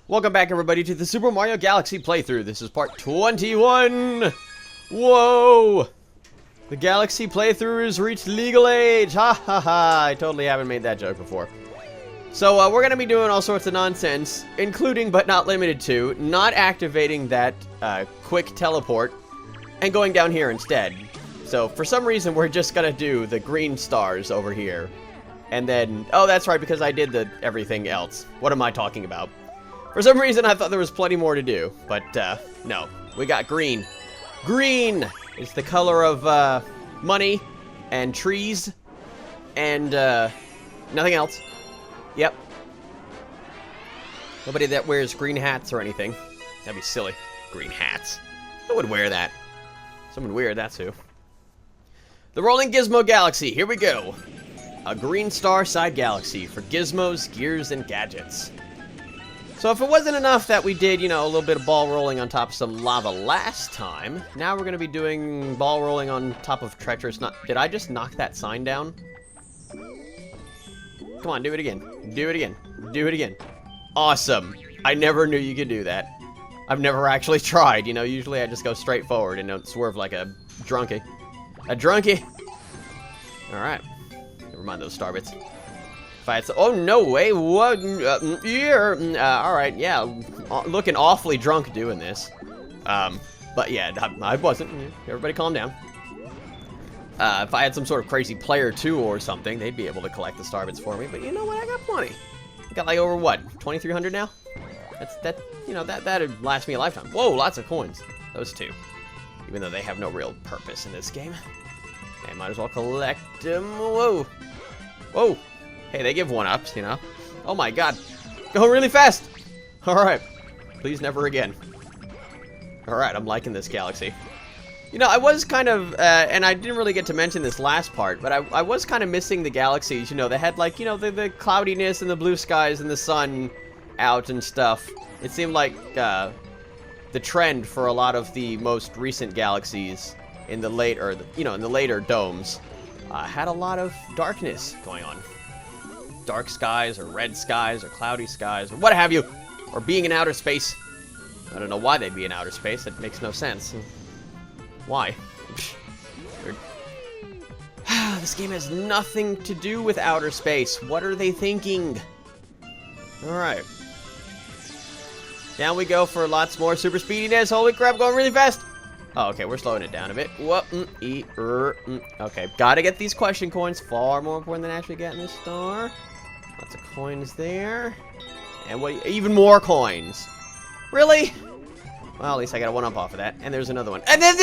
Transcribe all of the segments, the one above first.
Welcome back, everybody, to the Super Mario Galaxy playthrough. This is part 21. Whoa! The Galaxy playthrough has reached legal age. Ha ha ha! I totally haven't made that joke before. So we're going to be doing all sorts of nonsense, including but not limited to not activating that quick teleport and going down here instead. So for some reason, we're just going to do the green stars over here. And then, oh, that's right, because I did the everything else. What am I talking about? For some reason, I thought there was plenty more to do, but no. We got green. Green is the color of money and trees and nothing else. Yep. Nobody that wears green hats or anything. That'd be silly. Green hats. Who would wear that? Someone weird, that's who. The Rolling Gizmo Galaxy. Here we go. A green star side galaxy for gizmos, gears, and gadgets. So if it wasn't enough that we did, you know, a little bit of ball rolling on top of some lava last time, now we're going to be doing ball rolling on top of treacherous... Did I just knock that sign down? Come on, do it again. Do it again. Do it again. Awesome. I never knew you could do that. I've never actually tried. You know, usually I just go straight forward and don't swerve like a drunkie. A drunkie! Alright. Never mind those starbits. Oh, no way. What? Here. Alright, yeah. Looking awfully drunk doing this. But yeah, I wasn't. Everybody calm down. If I had some sort of crazy player 2 or something, they'd be able to collect the starbits for me. But you know what? I got plenty. I got like over, what, 2,300 now? You know, that'd last me a lifetime. Whoa, lots of coins. Those two. Even though they have no real purpose in this game. I might as well collect them. Whoa. Whoa. Hey, they give 1-ups, you know. Oh my god. Going really fast. Alright. Please never again. Alright, I'm liking this galaxy. You know, I was kind of, and I didn't really get to mention this last part, but I was kind of missing the galaxies, you know, that had, like, you know, the cloudiness and the blue skies and the sun out and stuff. It seemed like, the trend for a lot of the most recent galaxies in the late, or, you know, in the later domes, had a lot of darkness going on. Dark skies, or red skies, or cloudy skies, or what have you, or being in outer space. I don't know why they'd be in outer space. That makes no sense. Why? Weird. This game has nothing to do with outer space. What are they thinking? Alright. Down we go for lots more super speediness. Holy crap, going really fast. Oh, okay, we're slowing it down a bit. Whoop, Okay, gotta get these question coins. Far more important than actually getting this star. Lots of coins there. And what? Even more coins. Really? Well, at least I got a 1-up off of that. And there's another one. And then,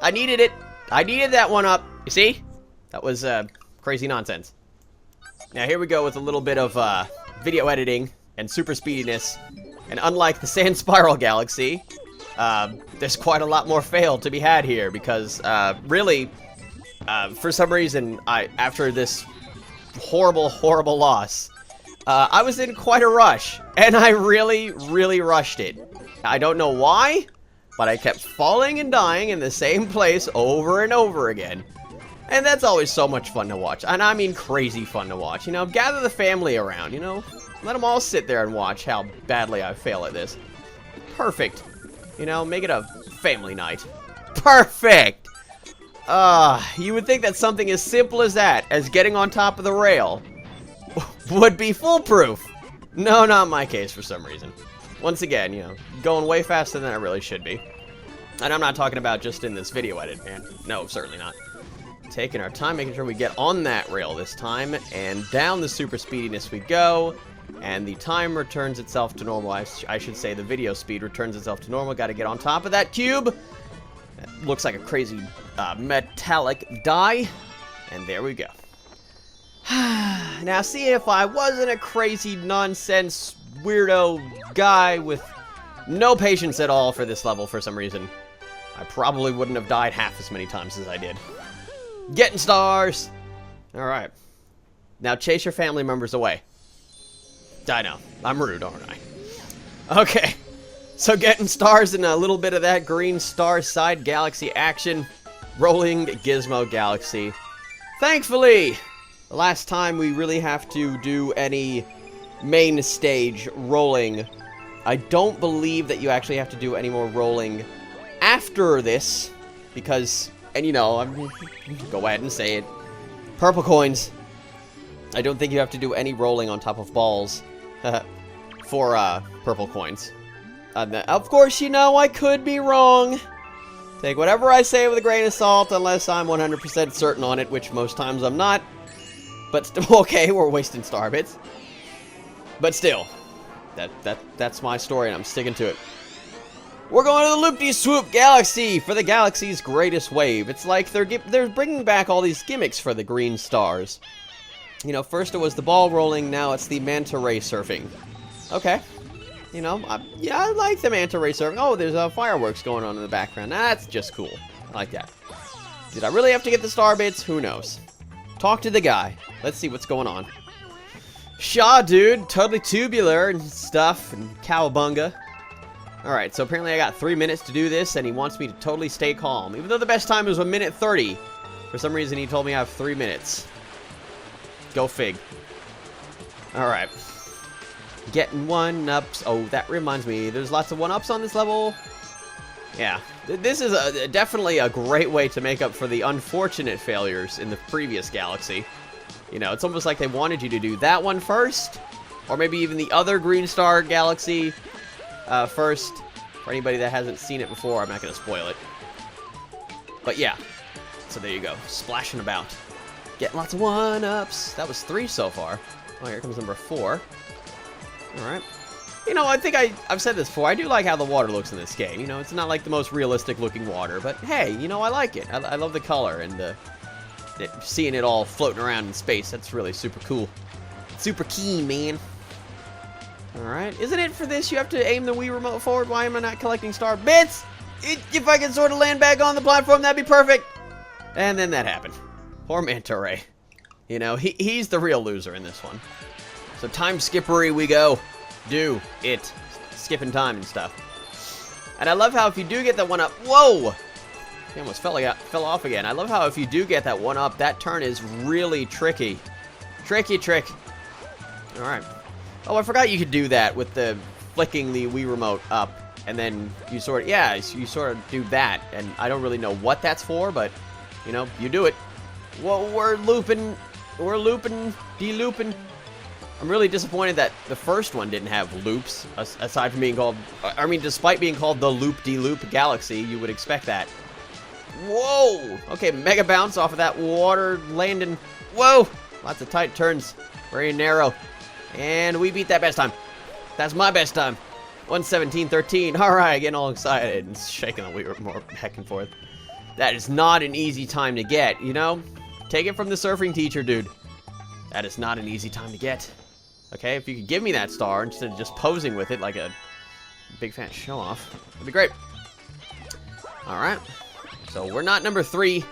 I needed it. I needed that 1-up. You see? That was crazy nonsense. Now here we go with a little bit of video editing and super speediness. And unlike the Sand Spiral Galaxy, there's quite a lot more fail to be had here because really, for some reason, after this horrible loss, I was in quite a rush, and I really rushed it. I don't know why, but I kept falling and dying in the same place over and over again. And that's always so much fun to watch, and I mean crazy fun to watch. You know, gather the family around, you know, let them all sit there and watch how badly I fail at this. Perfect. You know, make it a family night. Perfect! You would think that something as simple as that, as getting on top of the rail, would be foolproof. No, not my case for some reason. Once again, you know, going way faster than I really should be. And I'm not talking about just in this video edit, man. No, certainly not. Taking our time, making sure we get on that rail this time, and down the super speediness we go. And the time returns itself to normal. I should say the video speed returns itself to normal. Got to get on top of that cube. That looks like a crazy metallic die. And there we go. Now, see, if I wasn't a crazy nonsense weirdo guy with no patience at all for this level for some reason, I probably wouldn't have died half as many times as I did. Getting stars! Alright. Now chase your family members away. I know. I'm rude, aren't I? Okay. So getting stars and a little bit of that green star side galaxy action. Rolling Gizmo Galaxy. Thankfully, the last time we really have to do any main stage rolling I don't believe that you actually have to do any more rolling after this, because, and you know, go ahead and say it, purple coins. I don't think you have to do any rolling on top of balls for purple coins. Of course, you know, I could be wrong. Take whatever I say with a grain of salt, unless I'm 100% certain on it, which most times I'm not. But okay, we're wasting star bits. But still, that's my story, and I'm sticking to it. We're going to the Loopdeeswoop Galaxy for the galaxy's greatest wave. It's like they're bringing back all these gimmicks for the green stars. You know, first it was the ball rolling, now it's the manta ray surfing. Okay. You know, yeah, I like the manta ray surfing. Oh, there's fireworks going on in the background. That's just cool. I like that. Did I really have to get the star bits? Who knows? Talk to the guy. Let's see what's going on. Shaw, dude. Totally tubular and stuff and cowabunga. Alright, so apparently I got 3 minutes to do this, and he wants me to totally stay calm. Even though the best time was 1:30. For some reason, he told me I have 3 minutes. Go fig. Alright. Getting one-ups. Oh, that reminds me. There's lots of one-ups on this level. Yeah. This is definitely a great way to make up for the unfortunate failures in the previous galaxy. You know, it's almost like they wanted you to do that one first. Or maybe even the other Green Star Galaxy first. For anybody that hasn't seen it before, I'm not going to spoil it. But yeah. So there you go. Splashing about. Getting lots of one-ups. That was 3 so far. Oh, here comes number 4. Alright. You know, I think I've said this before. I do like how the water looks in this game. You know, it's not like the most realistic looking water. But hey, you know, I like it. I love the color and seeing it all floating around in space. That's really super cool. Super keen, man. Alright. Isn't it for this you have to aim the Wii remote forward? Why am I not collecting star bits? If I could sort of land back on the platform, that'd be perfect. And then that happened. Poor Manta Ray. You know, he's the real loser in this one. So time skippery we go. Do it. Skipping time and stuff. And I love how if you do get that one up... Whoa! He almost fell off again. I love how if you do get that one up, that turn is really tricky. Tricky trick. Alright. Oh, I forgot you could do that with the flicking the Wii remote up. And then you sort of... Yeah, you sort of do that. And I don't really know what that's for, but... You know, you do it. Whoa, we're looping. We're looping. De-looping. I'm really disappointed that the first one didn't have loops, aside from being called... I mean, despite being called the Loopdeeswoop Galaxy, you would expect that. Whoa! Okay, mega bounce off of that water landing. Whoa! Lots of tight turns. Very narrow. And we beat that best time. That's my best time. 1:17:13. Alright, getting all excited and shaking the wheel more back and forth. That is not an easy time to get, you know? Take it from the surfing teacher, dude. That is not an easy time to get. Okay, if you could give me that star instead of just posing with it like a big fat show-off, that'd be great. Alright. So we're not number 3,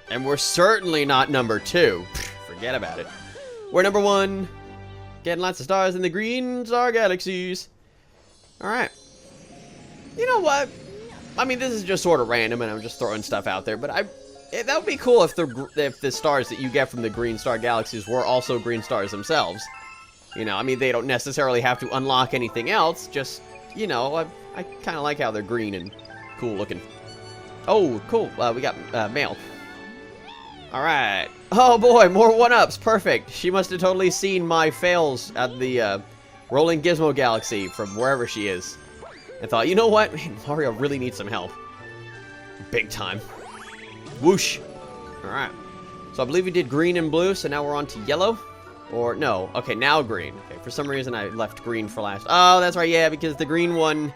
and we're certainly not number 2. Forget about it. We're number 1. Getting lots of stars in the green star galaxies. Alright. You know what? I mean, this is just sort of random, and I'm just throwing stuff out there, but that would be cool if the stars that you get from the green star galaxies were also green stars themselves. You know, I mean, they don't necessarily have to unlock anything else, just, you know, I kind of like how they're green and cool looking. Oh, cool. We got mail. Alright. Oh boy, more one-ups. Perfect. She must have totally seen my fails at the Rolling Gizmo Galaxy from wherever she is. And thought, you know what? Man, Mario really needs some help. Big time. Whoosh. Alright. So I believe we did green and blue, so now we're on to yellow. Or, no. Okay, now green. Okay, for some reason I left green for last. Oh, that's right, yeah, because the green one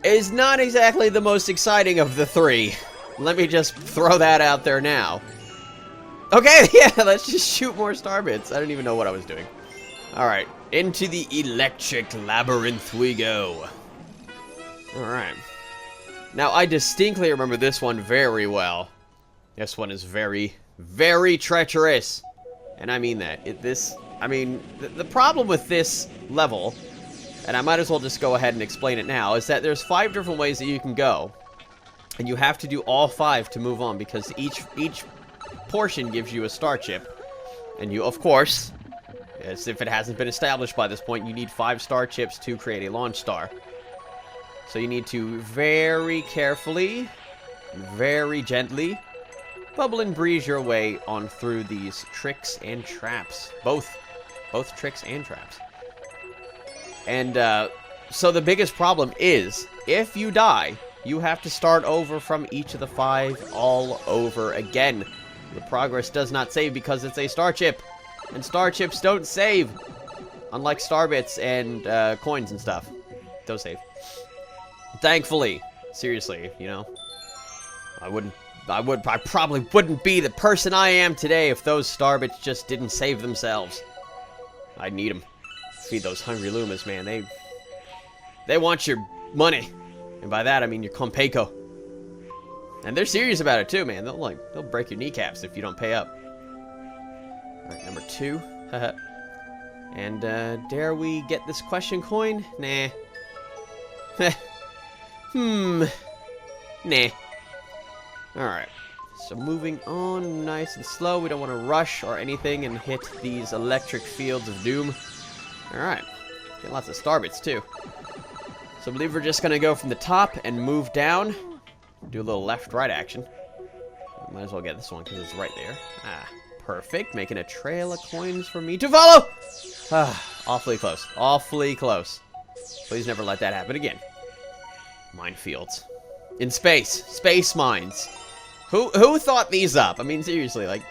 is not exactly the most exciting of the 3. Let me just throw that out there now. Okay, yeah, let's just shoot more star bits. I don't even know what I was doing. Alright, into the Electric Labyrinth we go. Alright. Now, I distinctly remember this one very well. This one is very, very treacherous. And I mean that. The problem with this level, and I might as well just go ahead and explain it now, is that there's 5 different ways that you can go. And you have to do all 5 to move on, because each portion gives you a star chip. And you, of course, As if it hasn't been established by this point, you need 5 star chips to create a launch star. So you need to very carefully, very gently, bubble and breeze your way on through these tricks and traps. Both tricks and traps. And so the biggest problem is, if you die, you have to start over from each of the 5 all over again. The progress does not save because it's a star chip. And star chips don't save. Unlike star bits and coins and stuff. Don't save. Thankfully. Seriously, you know. I probably wouldn't be the person I am today if those star bits just didn't save themselves. I'd need them. Feed those hungry Lumas, man. They want your money. And by that I mean your Compayco. And they're serious about it too, man. They'll break your kneecaps if you don't pay up. Alright, number 2. And dare we get this question coin? Nah. Nah. Alright. So moving on nice and slow. We don't want to rush or anything and hit these electric fields of doom. Alright. Get lots of star bits too. So I believe we're just going to go from the top and move down. Do a little left-right action. Might as well get this one because it's right there. Ah, perfect. Making a trail of coins for me to follow. Ah, awfully close. Awfully close. Please never let that happen again. Minefields. In space. Space mines. Who thought these up? I mean, seriously, like...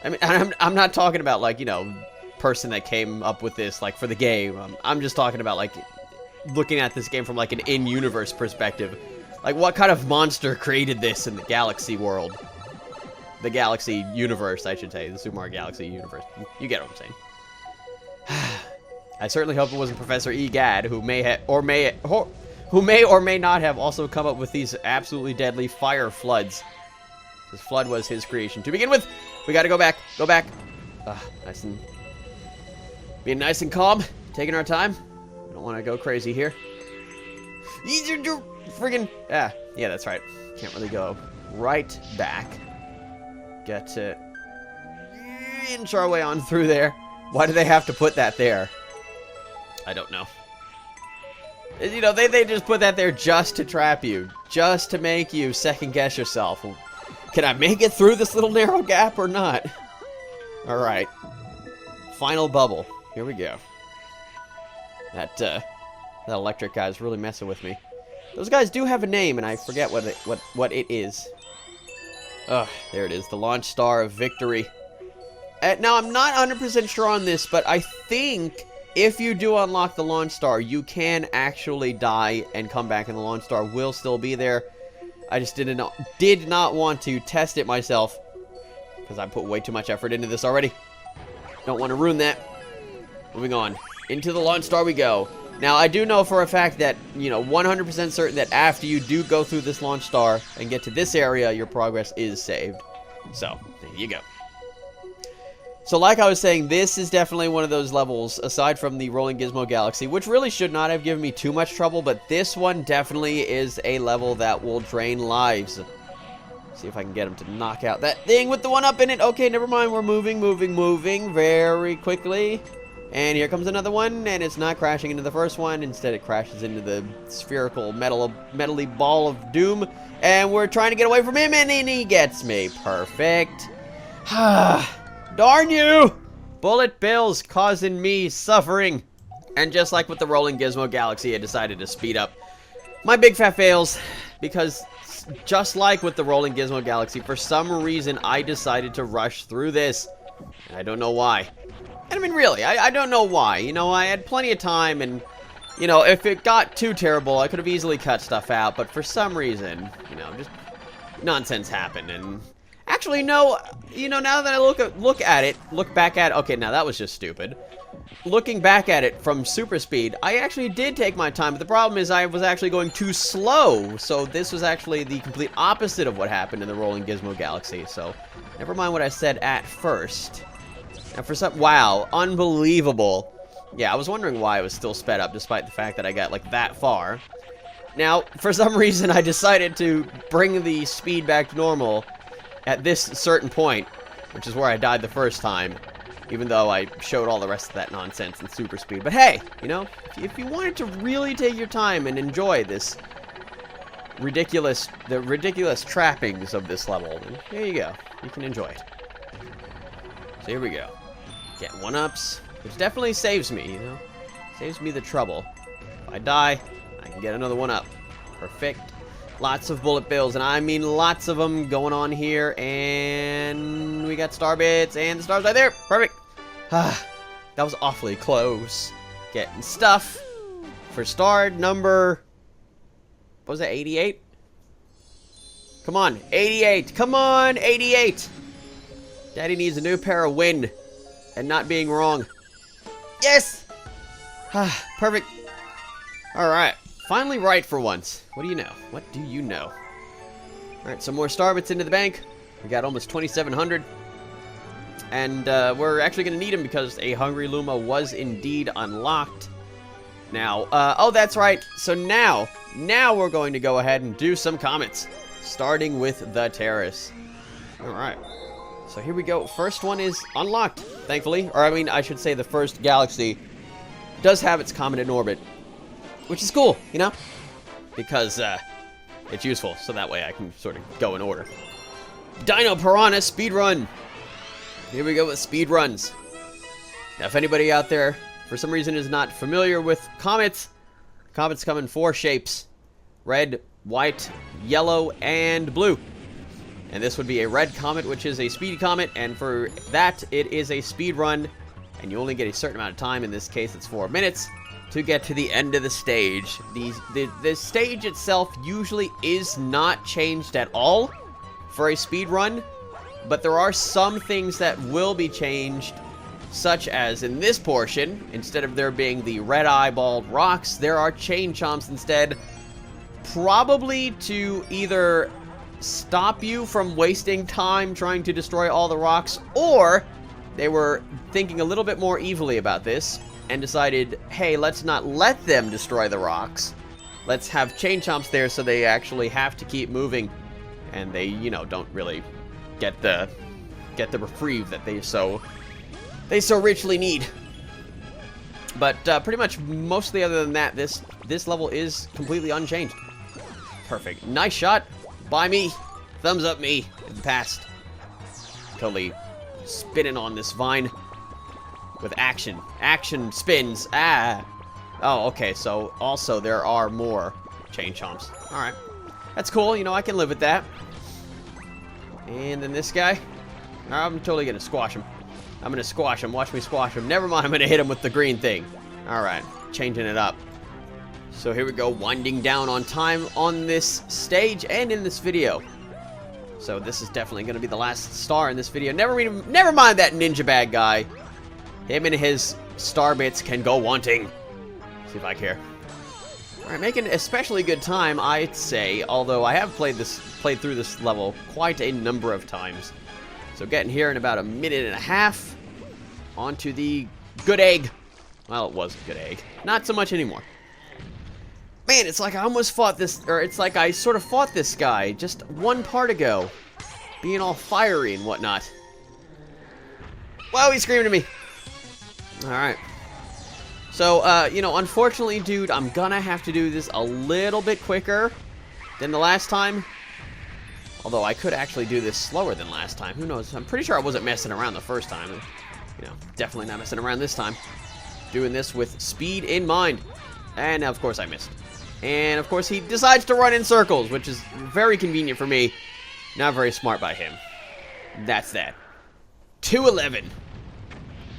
I mean, I'm not talking about, like, you know, person that came up with this, like, for the game. I'm just talking about, like, looking at this game from, like, an in-universe perspective. Like, what kind of monster created this in the galaxy world? The galaxy universe, I should say. The Super Mario Galaxy universe. You get what I'm saying. I certainly hope it wasn't Professor Egad, who may or may not have also come up with these absolutely deadly fire floods. This flood was his creation to begin with. We gotta go back. Go back. Nice and... being nice and calm. Taking our time. We don't want to go crazy here. Friggin'... yeah, that's right. Can't really go right back. Get to... inch our way on through there. Why do they have to put that there? I don't know. You know, they just put that there just to trap you. Just to make you second guess yourself. Can I make it through this little narrow gap or not? Alright. Final bubble. Here we go. That electric guy's really messing with me. Those guys do have a name, and I forget what it is. Ugh, there it is. The launch star of victory. Now, I'm not 100% sure on this, but I think if you do unlock the launch star, you can actually die and come back, and the launch star will still be there. I just did not want to test it myself, because I put way too much effort into this already. Don't want to ruin that. Moving on. Into the launch star we go. Now, I do know for a fact that, you know, 100% certain that after you do go through this launch star and get to this area, your progress is saved. So, there you go. So, like I was saying, this is definitely one of those levels, aside from the Rolling Gizmo Galaxy, which really should not have given me too much trouble, but this one definitely is a level that will drain lives. See if I can get him to knock out that thing with the one up in it. Okay, never mind. We're moving very quickly. And here comes another one, and it's not crashing into the first one. Instead, it crashes into the spherical metally ball of doom. And we're trying to get away from him, and then he gets me. Perfect. Darn you! Bullet bills causing me suffering. And just like with the Rolling Gizmo Galaxy, I decided to speed up my big fat fails. Because just like with the Rolling Gizmo Galaxy, for some reason, I decided to rush through this. And I don't know why. And I mean, really, I don't know why. You know, I had plenty of time, and, you know, if it got too terrible, I could have easily cut stuff out. But for some reason, you know, just nonsense happened. And actually, no, you know, now that I look back at it, okay, now that was just stupid. Looking back at it from super speed, I actually did take my time. But the problem is I was actually going too slow. So this was actually the complete opposite of what happened in the Rolling Gizmo Galaxy. So never mind what I said at first. And for some, wow, unbelievable. Yeah, I was wondering why it was still sped up despite the fact that I got like that far. Now, for some reason, I decided to bring the speed back to normal at this certain point, which is where I died the first time. Even though I showed all the rest of that nonsense in super speed. But hey, you know, if you wanted to really take your time and enjoy this the ridiculous trappings of this level, then there you go. You can enjoy it. So here we go. Get 1-ups, which definitely saves me, you know. Saves me the trouble. If I die, I can get another 1-up. Perfect. Lots of bullet bills, and I mean lots of them going on here. And we got star bits, and the star's right there. Perfect. Ah, that was awfully close. Getting stuff for star number... What was that, 88? Come on, 88. Come on, 88. Daddy needs a new pair of wind. And not being wrong. Yes! Ah, perfect. Alright. Finally right for once. What do you know? What do you know? Alright, some more star bits into the bank. We got almost 2,700. And we're actually going to need them because a Hungry Luma was indeed unlocked. Now, oh, that's right. So now we're going to go ahead and do some comets. Starting with the Terrace. Alright. So here we go. First one is unlocked, thankfully. Or, I mean, I should say the first galaxy does have its comet in orbit. Which is cool, you know? Because, it's useful. So that way I can sort of go in order. Dino Piranha speedrun. Here we go with speedruns. Now, if anybody out there, for some reason, is not familiar with comets, comets come in 4 shapes. Red, white, yellow, and blue. And this would be a red comet, which is a speed comet, and for that, it is a speed run, and you only get a certain amount of time. In this case, it's 4 minutes to get to the end of the stage. The stage itself usually is not changed at all for a speed run, but there are some things that will be changed, such as in this portion, instead of there being the red eyeballed rocks, there are chain chomps instead, probably to either stop you from wasting time trying to destroy all the rocks, or they were thinking a little bit more evilly about this and decided, hey, let's not let them destroy the rocks. Let's have chain chomps there so they actually have to keep moving and they, you know, don't really get the reprieve that they so richly need. But pretty much mostly other than that, this level is completely unchanged. Perfect. Nice shot. By me. Thumbs up me. It passed. Totally spinning on this vine. With action. Action spins. Ah. Oh, okay. So, also, there are more chain chomps. Alright. That's cool. You know, I can live with that. And then this guy. I'm totally going to squash him. I'm going to squash him. Watch me squash him. Never mind. I'm going to hit him with the green thing. Alright. Changing it up. So here we go, winding down on time on this stage and in this video. So this is definitely going to be the last star in this video. Never mind that ninja bad guy. Him and his star bits can go wanting. See if I care. Alright, making especially good time, I'd say. Although I have played through this level quite a number of times. So getting here in about a minute and a half. Onto the good egg. Well, it was a good egg. Not so much anymore. Man, it's like I almost fought this, or it's like I sort of fought this guy just one part ago. Being all fiery and whatnot. Whoa, he's screaming at me. Alright. So, you know, unfortunately, dude, I'm gonna have to do this a little bit quicker than the last time. Although I could actually do this slower than last time. Who knows? I'm pretty sure I wasn't messing around the first time. And, you know, definitely not messing around this time. Doing this with speed in mind. And, of course, I missed. And, of course, he decides to run in circles, which is very convenient for me. Not very smart by him. That's that. 211.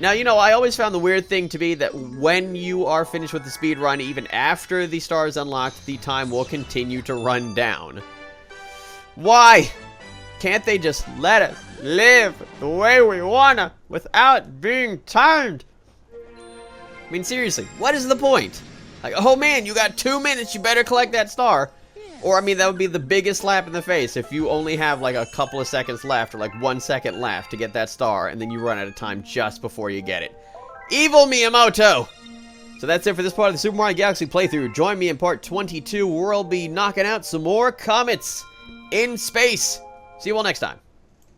Now, you know, I always found the weird thing to be that when you are finished with the speed run, even after the star is unlocked, the time will continue to run down. Why? Can't they just let us live the way we wanna without being timed? I mean, seriously, what is the point? Like, oh man, you got 2 minutes, you better collect that star. Or, I mean, that would be the biggest slap in the face if you only have, like, a couple of seconds left, or, like, 1 second left to get that star, and then you run out of time just before you get it. Evil Miyamoto! So that's it for this part of the Super Mario Galaxy playthrough. Join me in part 22, where we'll be knocking out some more comets in space. See you all next time.